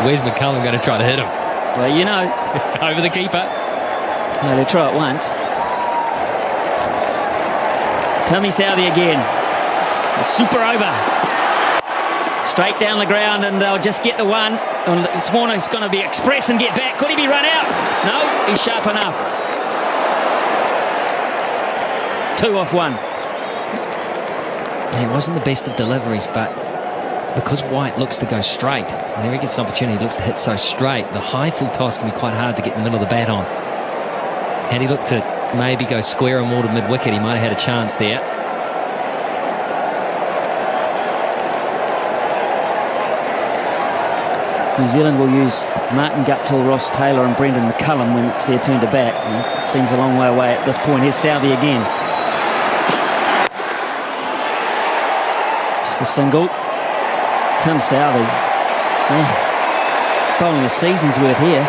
Where's McCullum going to try to hit him? Well, you know. Over the keeper. No, they'll try it once. Tommy Southey again. A super over. Straight down the ground, and they'll just get the one. This morning it's going to be express and get back. Could he be run out? No, he's sharp enough. 2 off 1. It wasn't the best of deliveries, but because White looks to go straight, whenever he gets an opportunity, he looks to hit so straight, the high full toss can be quite hard to get in the middle of the bat on. Had he looked to maybe go square or more to mid-wicket, he might have had a chance there. New Zealand will use Martin Guptill, Ross Taylor and Brendan McCullum when it's their turn to bat. It seems a long way away at this point. Here's Southey again. Just a single. Tim Southey. Man, he's bowling a season's worth here.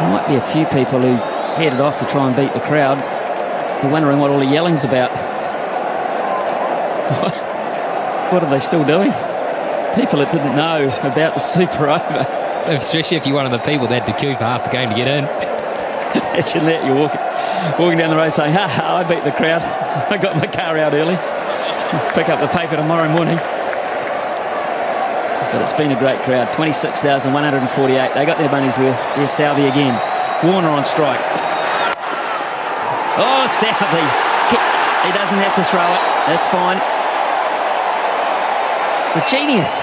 There might be a few people who headed off to try and beat the crowd. They're wondering what all the yelling's about. What are they still doing? People that didn't know about the super over. Especially if you're one of the people that had to queue for half the game to get in. Imagine that, you're walking down the road saying, ha ha, I beat the crowd. I got my car out early. Pick up the paper tomorrow morning. But it's been a great crowd. 26,148. They got their money's worth. Here's Southey again. Warner on strike. Oh, Southey. He doesn't have to throw it. That's fine. It's a genius.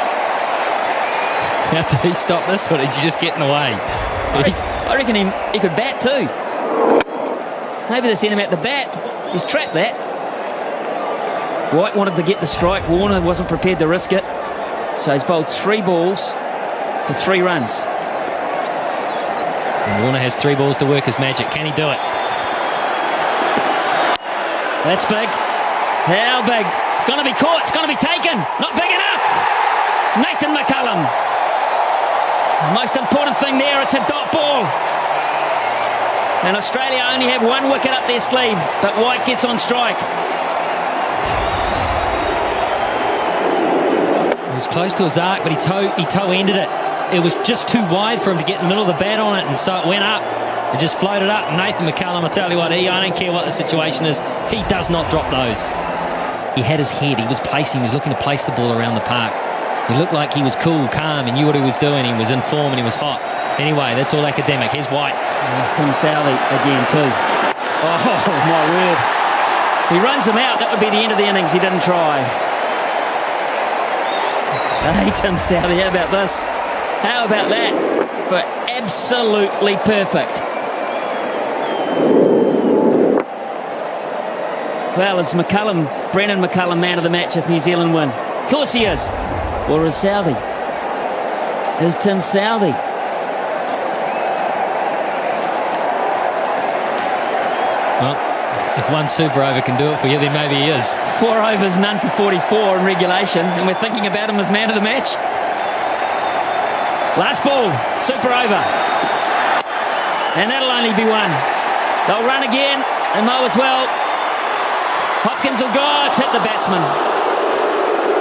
How did he stop this, or did you just get in the way? I reckon he could bat too. Maybe they sent him out to bat. He's trapped that. White wanted to get the strike. Warner wasn't prepared to risk it. So he's bowled 3 balls for 3 runs. And Warner has 3 balls to work his magic. Can he do it? That's big. How big? It's going to be caught. It's going to be taken. Not big enough. Nathan McCullum. Most important thing there, it's a dot ball. And Australia only have 1 wicket up their sleeve, but White gets on strike. He was close to his arc, but he toe-ended it. It was just too wide for him to get in the middle of the bat on it, and so it went up. It just floated up. Nathan McCullum, I tell you what, I don't care what the situation is, he does not drop those. He had his head, he was looking to place the ball around the park. He looked like he was cool, calm, and knew what he was doing. He was in form and he was hot. Anyway, that's all academic. Here's White. There's Tim Southey again too. Oh, my word. He runs him out. That would be the end of the innings. He didn't try. Hey, Tim Southey, how about this? How about that? But absolutely perfect. Well, is Brendan McCullum man of the match if New Zealand win? Of course he is. Or is Southey? Is Tim Southey? Well, if one super over can do it for you, then maybe he is. 4 overs, none for 44 in regulation, and we're thinking about him as man of the match. Last ball, super over. And that'll only be 1. They'll run again, and mow as well. Hopkins will go, it's hit the batsman.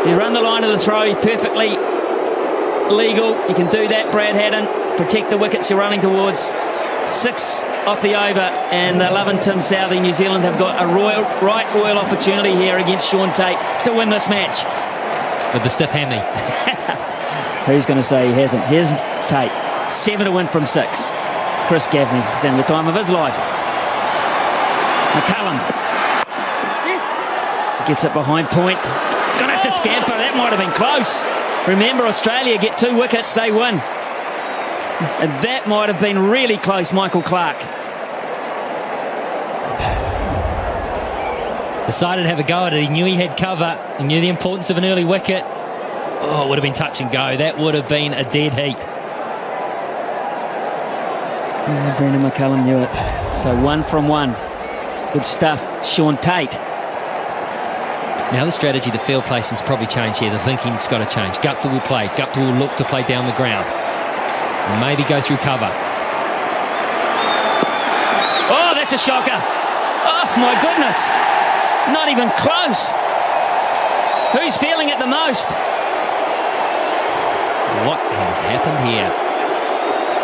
You run the line of the throw, perfectly legal. You can do that, Brad Haddin. Protect the wickets you're running towards. 6 off the over, and they're loving Tim Southey. New Zealand have got a royal opportunity here against Shaun Tate to win this match. With the stiff hammy. Who's going to say he hasn't? Here's Tate. 7 to win from 6. Chris Gaffney is having the time of his life. McCullum gets it behind point. It's going to have to scamper. That might have been close. Remember, Australia get 2 wickets, they win. And that might have been really close, Michael Clark. Decided to have a go at it. He knew he had cover. He knew the importance of an early wicket. Oh, it would have been touch and go. That would have been a dead heat. Yeah, Brendan McCullum knew it. So 1 from 1. Good stuff, Shaun Tate. Now the strategy, the field placing's probably changed here. The thinking's got to change. Guptill will play. Guptill will look to play down the ground. And maybe go through cover. Oh, that's a shocker. Oh, my goodness. Not even close. Who's feeling it the most? What has happened here?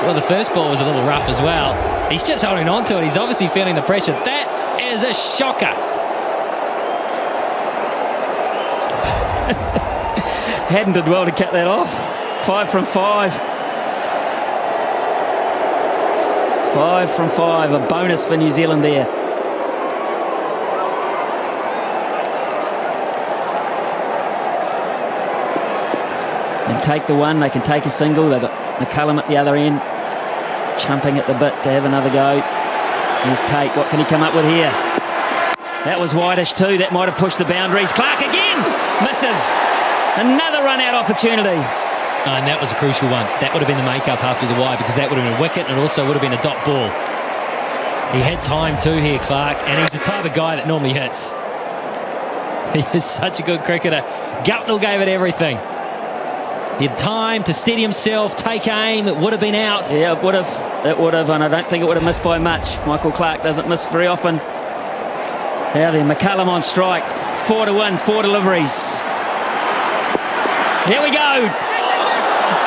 Well, the first ball was a little rough as well. He's just holding on to it. He's obviously feeling the pressure. That is a shocker. Hadden did well to cut that off. 5 from 5. 5 from 5. A bonus for New Zealand there. And take the one. They can take a single. They've got McCullum at the other end, chumping at the bit to have another go. Here's Tate. What can he come up with here? That was wideish too. That might have pushed the boundaries. Clark again misses. Another run-out opportunity. And that was a crucial one. That would have been the make-up after the wide, because that would have been a wicket and it also would have been a dot ball. He had time too here, Clark, and he's the type of guy that normally hits. He is such a good cricketer. Guptill gave it everything. He had time to steady himself, take aim. It would have been out. Yeah, it would have. It would have, and I don't think it would have missed by much. Michael Clark doesn't miss very often. Now then, McCullum on strike. 4-1, 4 deliveries. Here we go.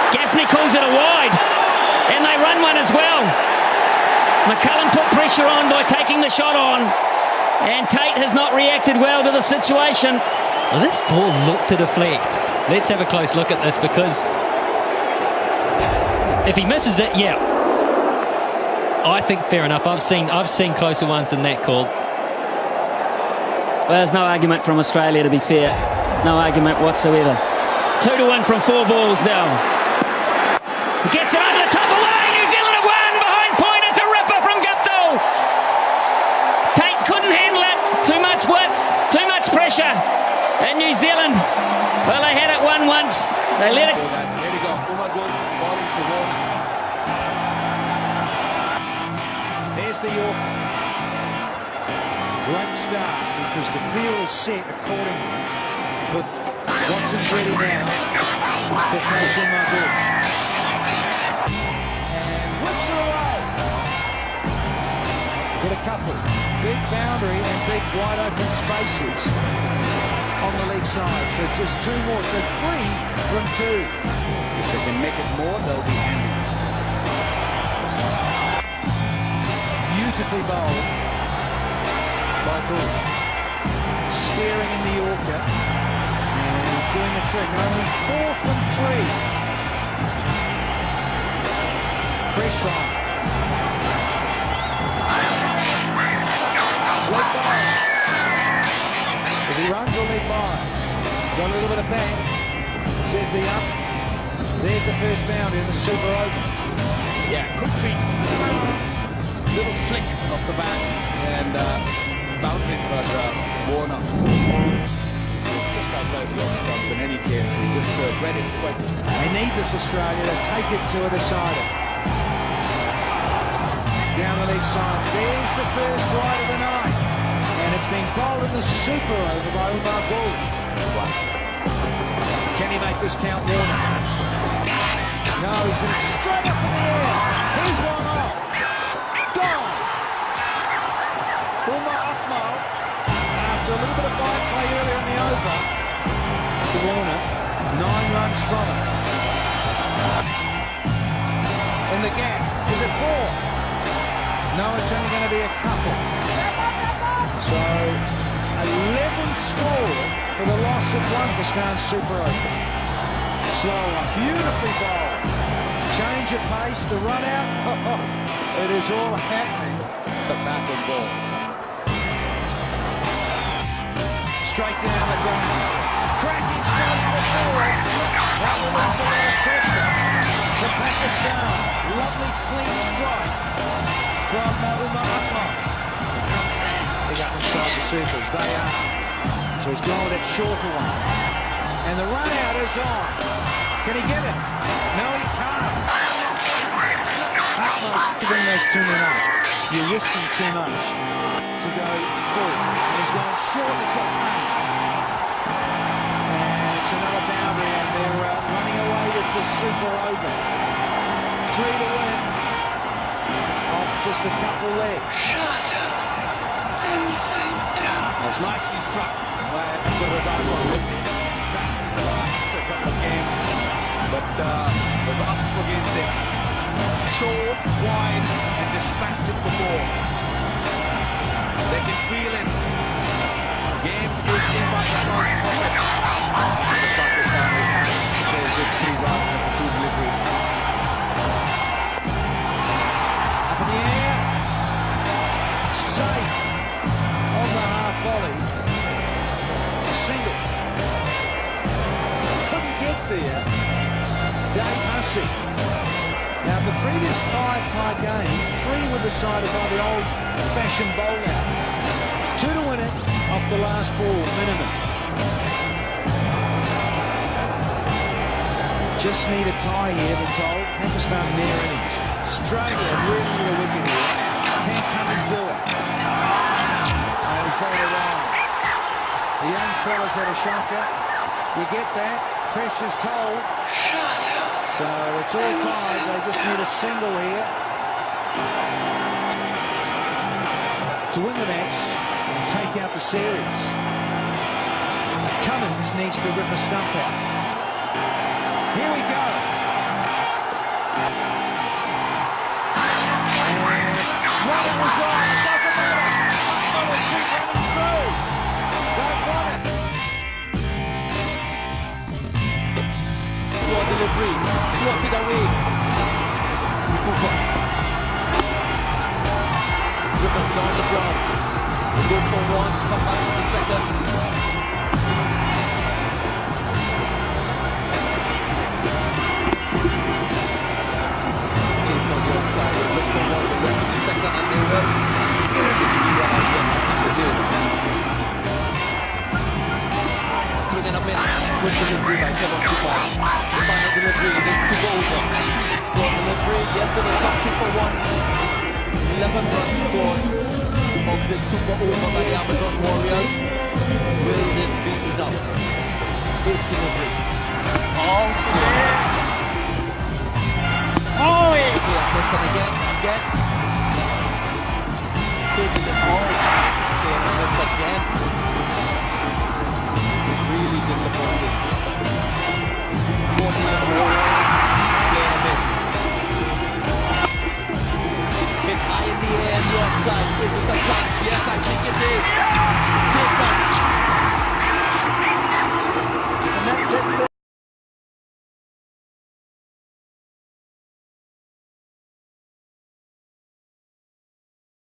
Gaffney calls it a wide, and they run one as well. McCullum put pressure on by taking the shot on, and Tate has not reacted well to the situation. Well, this ball looked to deflect. Let's have a close look at this, because if he misses it, yeah, I think fair enough. I've seen closer ones than that called. Well, there's no argument from Australia, to be fair. No argument whatsoever. 2-1 from 4 balls down. Gets it over the top away. New Zealand have won behind point. It's a ripper from Guptill. Tate couldn't handle it. Too much width, too much pressure. And New Zealand, well, they had it won once. They let it. There you go. Umagul bowling to Warner. There's the York. Great start, because the field is set accordingly. Watson's ready now to face Umagul. And whips it away. Get a couple. Big boundary and big wide open spaces on the leg side. So just 2 more. So 3 from 2. If they can make it more, they'll be handy. Beautifully bowled by Bull. Spearing in the Yorker. And doing the trick. Only 4 from 3. Press on. Leg bias. If he runs or leg bias. Got a little bit of bang. Says the up. There's the first boundary in the Super Open. Yeah, quick feet. Little flick off the bat. And boundary for Warner. Just outside the off stump in any case. He just read it quick. They need this Australia to take it to a decider. Down the leg side. There's the first wide of the night. And it's been bowled in the Super Over by Umagul. Can he make this count, Warner? No, he's going straight up in the air. Here's one off. Gone. Umar Akmal, after a little bit of fight play earlier in the over, to Warner, 9 runs from it. In the gap, is it 4? No, it's only going to be a couple. So, 11 scored for the loss of 1 for Starnes Super Open. Slow one, beautifully bowled. Change of pace, the run out. It is all happening. The bat and ball. Straight down the ground. Cracking straight to the forward. That will lose a lot of pressure to Pakistan. Lovely clean strike from Umar Akmal. They got inside the circle. They are. So he's going with that shorter one. And the run out is on. Can he get it? No, he can't. Akmal's giving those too much. You're risking too much to go full. And he's going short. He's got money. And it's another boundary, and they're running away with the Super Open. 3 to win. Off Just a couple there. Shut up and sit down. It's nicely struck. Good result from him. The last couple of games, but was up against them. Short, wide, and distracted the ball. They can feel it. Game is in by the Pakistani says it's 3 runs and 2 deliveries. Up in the air. Safe on the half volley. It's a single. Couldn't get there. Dave Hussey. Now, the previous 5 tie games, 3 were decided by the old-fashioned bowl-out. 2 to win it off the last ball, minimum. Just need a tie here, we're told. Pakistan near innings. Australia really need a wicket here. Can Cummins do it? And he's got it around. The young fellas had a shocker. You get that? Pressure's told. Shut up. So it's all tied. They just need a single here to win the match and take out the series. Cummins needs to rip a stump out. Here we go. And running was on. It doesn't matter. They keep running through. They've won it. Slow delivery, swatted away. Cooper. Driven down the ground. They go for 1, come back for the second. He's on the outside. They look for 1, they go for the second, and they will. Yes, I think it is. Within a minute, good delivery by Kevin Cooper. The final delivery, then super over. Slow delivery, yesterday top 2 for 1. 11 runs scored of the super over by the Amazon Warriors. Will this be enough? Big delivery. Oh, yes! Oh, yeah! Listen again. Taking the ball. Okay, this again. This is really disappointing. 14 and 1.